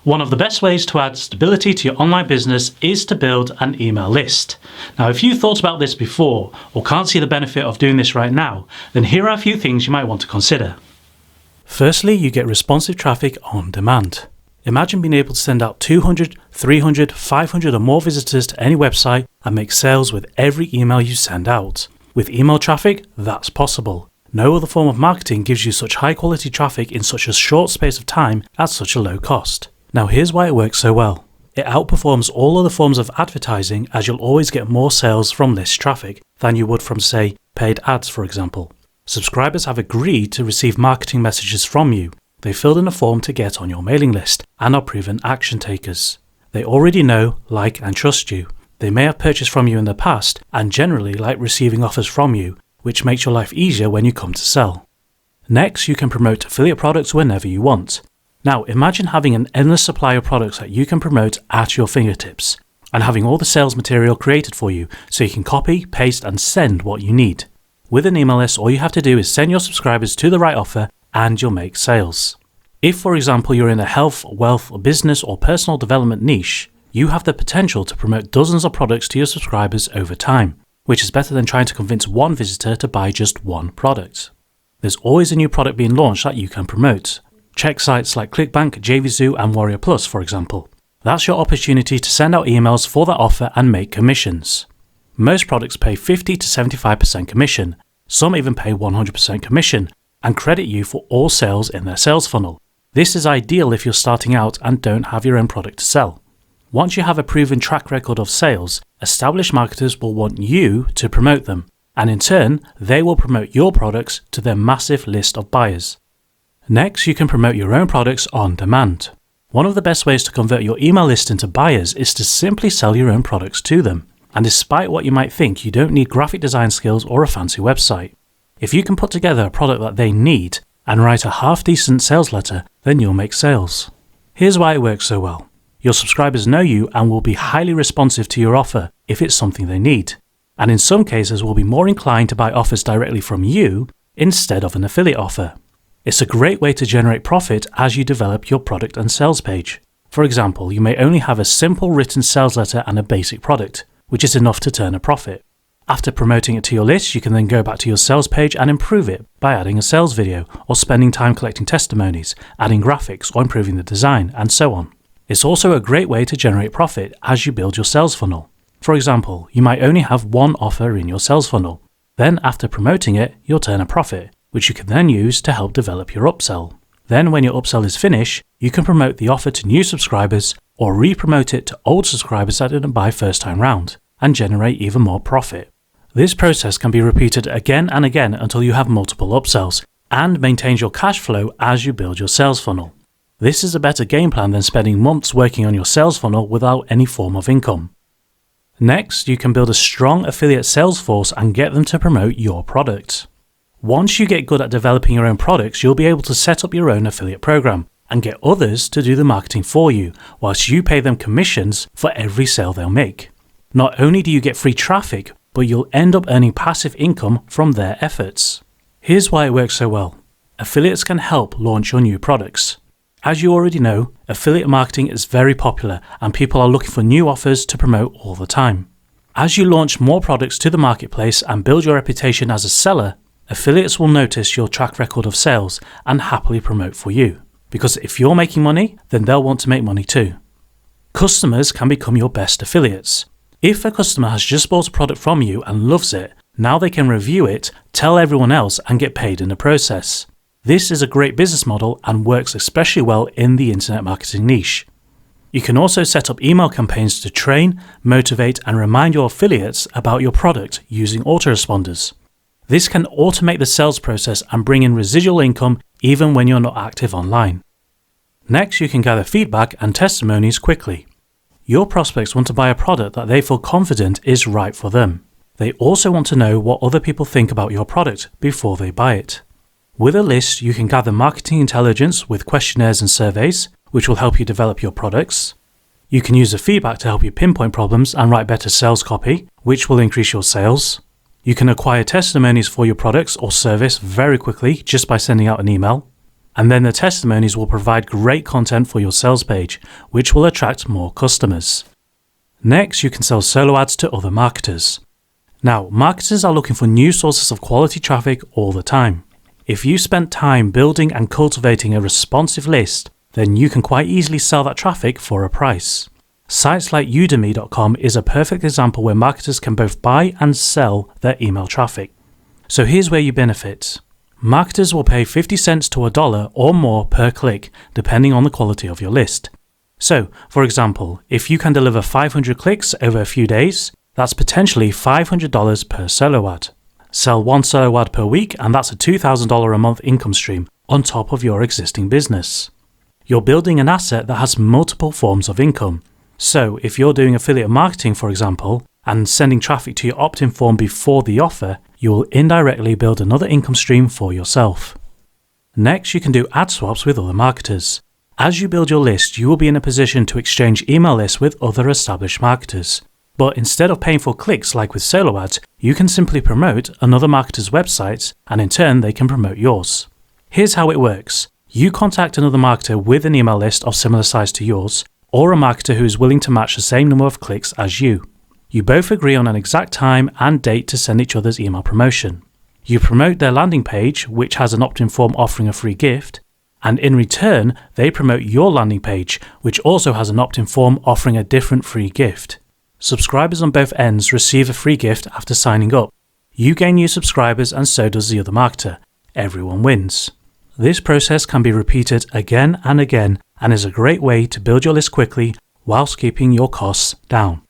One of the best ways to add stability to your online business is to build an email list. Now, if you thought about this before or can't see the benefit of doing this right now, then here are a few things you might want to consider. Firstly, you get responsive traffic on demand. Imagine being able to send out 200, 300, 500 or more visitors to any website and make sales with every email you send out. With email traffic, that's possible. No other form of marketing gives you such high quality traffic in such a short space of time at such a low cost. Now here's why it works so well. It outperforms all other forms of advertising, as you'll always get more sales from list traffic than you would from, say, paid ads, for example. Subscribers have agreed to receive marketing messages from you. They filled in a form to get on your mailing list and are proven action takers. They already know, like and trust you. They may have purchased from you in the past and generally like receiving offers from you, which makes your life easier when you come to sell. Next, you can promote affiliate products whenever you want. Now, imagine having an endless supply of products that you can promote at your fingertips and having all the sales material created for you so you can copy, paste and send what you need. With an email list, all you have to do is send your subscribers to the right offer and you'll make sales. If, for example, you're in a health, wealth, business or personal development niche, you have the potential to promote dozens of products to your subscribers over time, which is better than trying to convince one visitor to buy just one product. There's always a new product being launched that you can promote. Check sites like ClickBank, JVZoo and Warrior Plus, for example. That's your opportunity to send out emails for that offer and make commissions. Most products pay 50 to 75% commission. Some even pay 100% commission and credit you for all sales in their sales funnel. This is ideal if you're starting out and don't have your own product to sell. Once you have a proven track record of sales, established marketers will want you to promote them, and in turn, they will promote your products to their massive list of buyers. Next, you can promote your own products on demand. One of the best ways to convert your email list into buyers is to simply sell your own products to them. And despite what you might think, you don't need graphic design skills or a fancy website. If you can put together a product that they need and write a half-decent sales letter, then you'll make sales. Here's why it works so well. Your subscribers know you and will be highly responsive to your offer if it's something they need. And in some cases will be more inclined to buy offers directly from you instead of an affiliate offer. It's a great way to generate profit as you develop your product and sales page. For example, you may only have a simple written sales letter and a basic product, which is enough to turn a profit. After promoting it to your list, you can then go back to your sales page and improve it by adding a sales video or spending time collecting testimonies, adding graphics or improving the design, and so on. It's also a great way to generate profit as you build your sales funnel. For example, you might only have one offer in your sales funnel. Then after promoting it, you'll turn a profit, which you can then use to help develop your upsell. Then when your upsell is finished, you can promote the offer to new subscribers or re-promote it to old subscribers that didn't buy first time round and generate even more profit. This process can be repeated again and again until you have multiple upsells and maintains your cash flow as you build your sales funnel. This is a better game plan than spending months working on your sales funnel without any form of income. Next, you can build a strong affiliate sales force and get them to promote your product. Once you get good at developing your own products, you'll be able to set up your own affiliate program and get others to do the marketing for you, whilst you pay them commissions for every sale they'll make. Not only do you get free traffic, but you'll end up earning passive income from their efforts. Here's why it works so well. Affiliates can help launch your new products. As you already know, affiliate marketing is very popular and people are looking for new offers to promote all the time. As you launch more products to the marketplace and build your reputation as a seller, affiliates will notice your track record of sales and happily promote for you. Because if you're making money, then they'll want to make money too. Customers can become your best affiliates. If a customer has just bought a product from you and loves it, now they can review it, tell everyone else and get paid in the process. This is a great business model and works especially well in the internet marketing niche. You can also set up email campaigns to train, motivate and remind your affiliates about your product using autoresponders. This can automate the sales process and bring in residual income even when you're not active online. Next, you can gather feedback and testimonies quickly. Your prospects want to buy a product that they feel confident is right for them. They also want to know what other people think about your product before they buy it. With a list, you can gather marketing intelligence with questionnaires and surveys, which will help you develop your products. You can use the feedback to help you pinpoint problems and write better sales copy, which will increase your sales. You can acquire testimonies for your products or service very quickly just by sending out an email. And then the testimonies will provide great content for your sales page, which will attract more customers. Next, you can sell solo ads to other marketers. Now, marketers are looking for new sources of quality traffic all the time. If you spent time building and cultivating a responsive list, then you can quite easily sell that traffic for a price. Sites like udemy.com is a perfect example where marketers can both buy and sell their email traffic. So here's where you benefit. Marketers will pay 50 cents to $1 or more per click, depending on the quality of your list. So, for example, if you can deliver 500 clicks over a few days, that's potentially $500 per solo ad. Sell one solo ad per week, and that's a $2,000 a month income stream on top of your existing business. You're building an asset that has multiple forms of income. So, if you're doing affiliate marketing, for example, and sending traffic to your opt-in form before the offer, you will indirectly build another income stream for yourself. Next, you can do Adswaps with other marketers. As you build your list, you will be in a position to exchange email lists with other established marketers. But instead of paying for clicks like with solo ads, you can simply promote another marketer's website, and in turn they can promote yours. Here's how it works. You contact another marketer with an email list of similar size to yours, or a marketer who is willing to match the same number of clicks as you. You both agree on an exact time and date to send each other's email promotion. You promote their landing page, which has an opt-in form offering a free gift, and in return, they promote your landing page, which also has an opt-in form offering a different free gift. Subscribers on both ends receive a free gift after signing up. You gain new subscribers and so does the other marketer. Everyone wins. This process can be repeated again and again and is a great way to build your list quickly whilst keeping your costs down.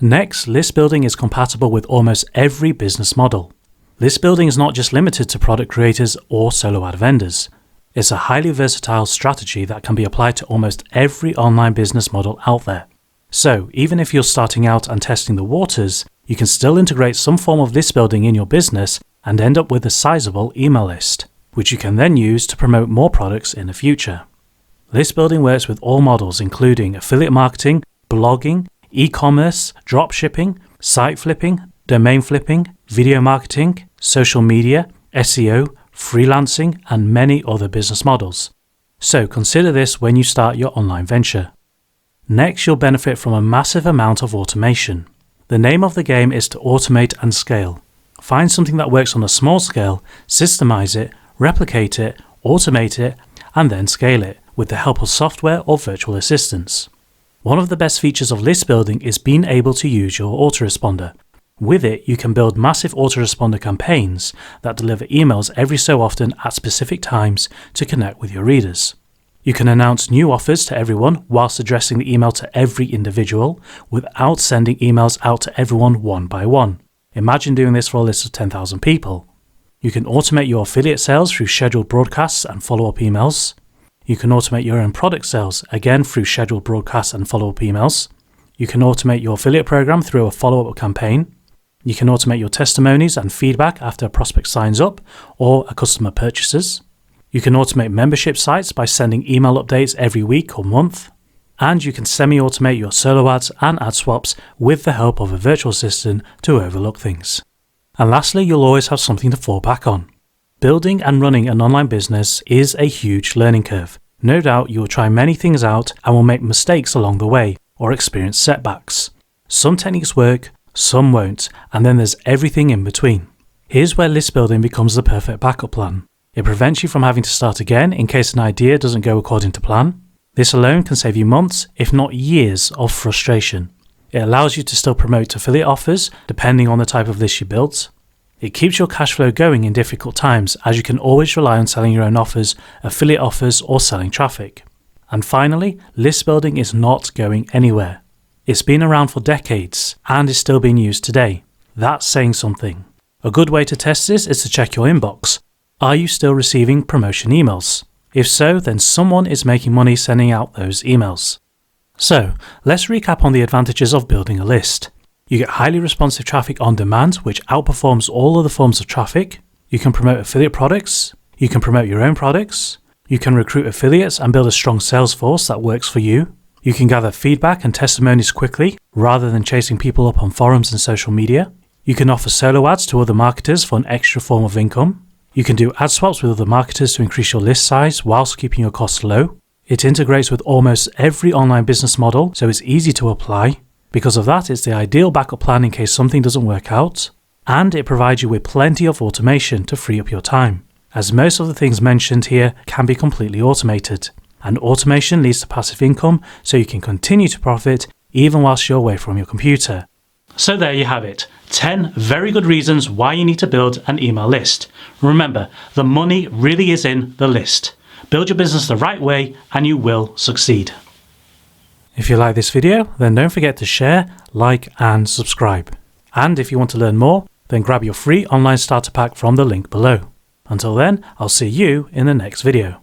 Next, list building is compatible with almost every business model. List building is not just limited to product creators or solo ad vendors. It's a highly versatile strategy that can be applied to almost every online business model out there. So, even if you're starting out and testing the waters, you can still integrate some form of list building in your business and end up with a sizable email list, which you can then use to promote more products in the future. List building works with all models including affiliate marketing, blogging, e-commerce, dropshipping, site flipping, domain flipping, video marketing, social media, SEO, freelancing, and many other business models. So consider this when you start your online venture. Next, you'll benefit from a massive amount of automation. The name of the game is to automate and scale. Find something that works on a small scale, systemize it, replicate it, automate it, and then scale it with the help of software or virtual assistants. One of the best features of list building is being able to use your autoresponder. With it, you can build massive autoresponder campaigns that deliver emails every so often at specific times to connect with your readers. You can announce new offers to everyone whilst addressing the email to every individual without sending emails out to everyone one by one. Imagine doing this for a list of 10,000 people. You can automate your affiliate sales through scheduled broadcasts and follow-up emails. You can automate your own product sales, again through scheduled broadcasts and follow-up emails. You can automate your affiliate program through a follow-up campaign. You can automate your testimonies and feedback after a prospect signs up or a customer purchases. You can automate membership sites by sending email updates every week or month. And you can semi-automate your solo ads and ad swaps with the help of a virtual assistant to overlook things. And lastly, you'll always have something to fall back on. Building and running an online business is a huge learning curve. No doubt you will try many things out and will make mistakes along the way or experience setbacks. Some techniques work, some won't, and then there's everything in between. Here's where list building becomes the perfect backup plan. It prevents you from having to start again in case an idea doesn't go according to plan. This alone can save you months, if not years, of frustration. It allows you to still promote affiliate offers depending on the type of list you built. It keeps your cash flow going in difficult times as you can always rely on selling your own offers, affiliate offers, or selling traffic. And finally, list building is not going anywhere. It's been around for decades and is still being used today. That's saying something. A good way to test this is to check your inbox. Are you still receiving promotion emails? If so, then someone is making money sending out those emails. So, let's recap on the advantages of building a list. You get highly responsive traffic on demand, which outperforms all other forms of traffic. You can promote affiliate products. You can promote your own products. You can recruit affiliates and build a strong sales force that works for you. You can gather feedback and testimonies quickly, rather than chasing people up on forums and social media. You can offer solo ads to other marketers for an extra form of income. You can do Adswaps with other marketers to increase your list size whilst keeping your costs low. It integrates with almost every online business model, so it's easy to apply. Because of that, it's the ideal backup plan in case something doesn't work out. And it provides you with plenty of automation to free up your time, as most of the things mentioned here can be completely automated. And automation leads to passive income, so you can continue to profit even whilst you're away from your computer. So there you have it, 10 very good reasons why you need to build an email list. Remember, the money really is in the list. Build your business the right way and you will succeed. If you like this video, then don't forget to share, like and subscribe. And if you want to learn more, then grab your free online starter pack from the link below. Until then, I'll see you in the next video.